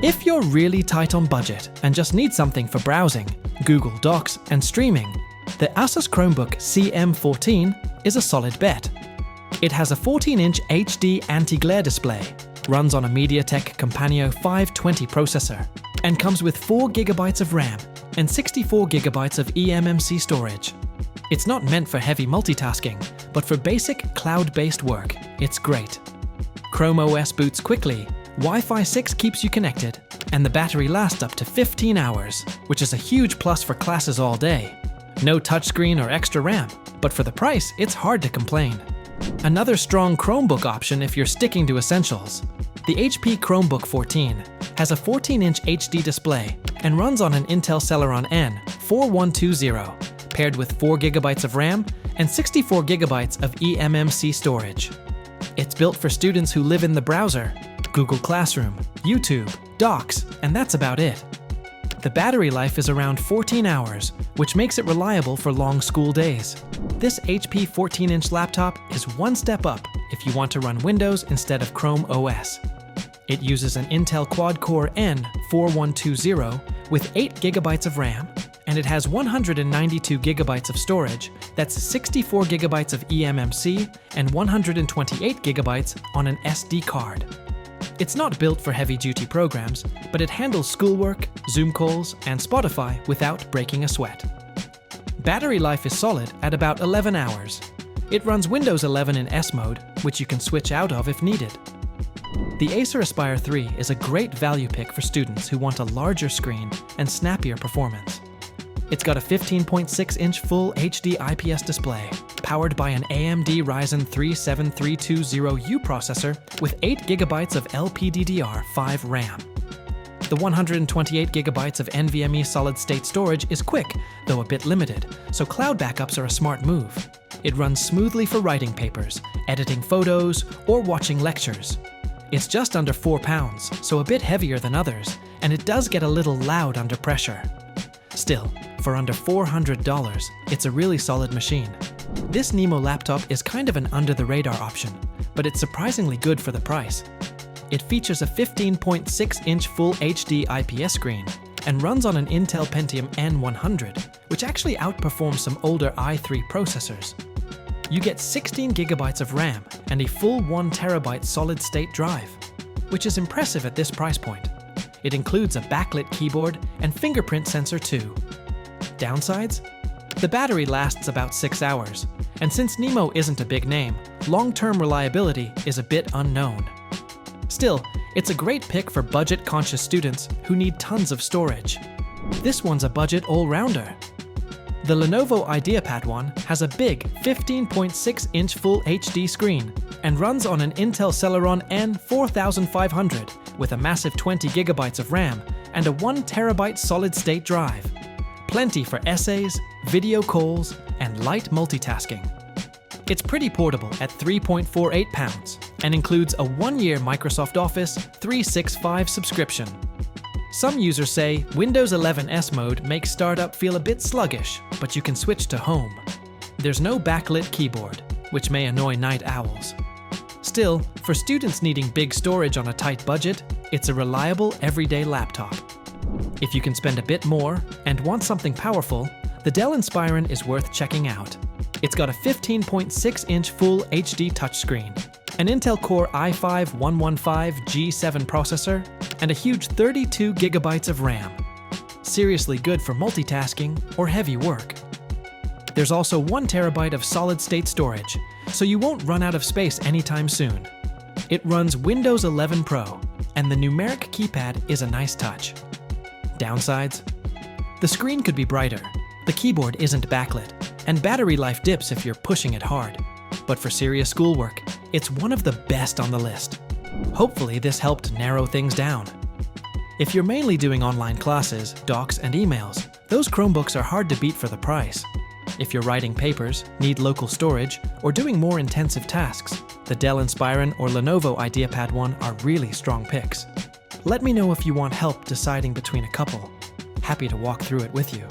If you're really tight on budget and just need something for browsing, Google Docs, and streaming, the ASUS Chromebook CM14 is a solid bet. It has a 14-inch HD anti-glare display, runs on a MediaTek Companion 520 processor, and comes with 4 GB of RAM and 64 GB of eMMC storage. It's not meant for heavy multitasking, but for basic cloud-based work, it's great. Chrome OS boots quickly, Wi-Fi 6 keeps you connected, and the battery lasts up to 15 hours, which is a huge plus for classes all day. No touchscreen or extra RAM, but for the price, it's hard to complain. Another strong Chromebook option if you're sticking to essentials. The HP Chromebook 14 has a 14-inch HD display and runs on an Intel Celeron N4120, paired with 4 GB of RAM and 64 GB of eMMC storage. It's built for students who live in the browser, Google Classroom, YouTube, Docs, and that's about it. The battery life is around 14 hours, which makes it reliable for long school days. This HP 14-inch laptop is one step up if you want to run Windows instead of Chrome OS. It uses an Intel Quad-Core N4120 with 8 GB of RAM, and it has 192 GB of storage, that's 64 GB of eMMC and 128 GB on an SD card. It's not built for heavy-duty programs, but it handles schoolwork, Zoom calls, and Spotify without breaking a sweat. Battery life is solid at about 11 hours. It runs Windows 11 in S mode, which you can switch out of if needed. The Acer Aspire 3 is a great value pick for students who want a larger screen and snappier performance. It's got a 15.6-inch Full HD IPS display, powered by an AMD Ryzen 3 7320U processor with 8 GB of LPDDR5 RAM. The 128 GB of NVMe solid-state storage is quick, though a bit limited, so cloud backups are a smart move. It runs smoothly for writing papers, editing photos, or watching lectures. It's just under 4 pounds, so a bit heavier than others, and it does get a little loud under pressure. Still, for under $400, it's a really solid machine. This NIMO laptop is kind of an under-the-radar option, but it's surprisingly good for the price. It features a 15.6-inch Full HD IPS screen and runs on an Intel Pentium N100, which actually outperforms some older i3 processors. You get 16 GB of RAM and a full 1 TB solid-state drive, which is impressive at this price point. It includes a backlit keyboard and fingerprint sensor too. Downsides? The battery lasts about 6 hours, and since NIMO isn't a big name, long-term reliability is a bit unknown. Still, it's a great pick for budget-conscious students who need tons of storage. This one's a budget all-rounder. The LENOVO IdeaPad one has a big 15.6-inch Full HD screen and runs on an Intel Celeron N4500 with a massive 20 GB of RAM and a 1 TB solid-state drive. Plenty for essays, video calls, and light multitasking. It's pretty portable at 3.48 pounds and includes a 1-year Microsoft Office 365 subscription. Some users say Windows 11 S mode makes startup feel a bit sluggish, but you can switch to Home. There's no backlit keyboard, which may annoy night owls. Still, for students needing big storage on a tight budget, it's a reliable everyday laptop. If you can spend a bit more and want something powerful, the Dell Inspiron is worth checking out. It's got a 15.6-inch Full HD touchscreen, an Intel Core i5-115G7 processor, and a huge 32 GB of RAM. Seriously good for multitasking or heavy work. There's also 1 TB of solid-state storage, so you won't run out of space anytime soon. It runs Windows 11 Pro, and the numeric keypad is a nice touch. Downsides? The screen could be brighter, the keyboard isn't backlit, and battery life dips if you're pushing it hard. But for serious schoolwork, it's one of the best on the list. Hopefully this helped narrow things down. If you're mainly doing online classes, docs, and emails, those Chromebooks are hard to beat for the price. If you're writing papers, need local storage, or doing more intensive tasks, the Dell Inspiron or LENOVO IdeaPad one are really strong picks. Let me know if you want help deciding between a couple. Happy to walk through it with you.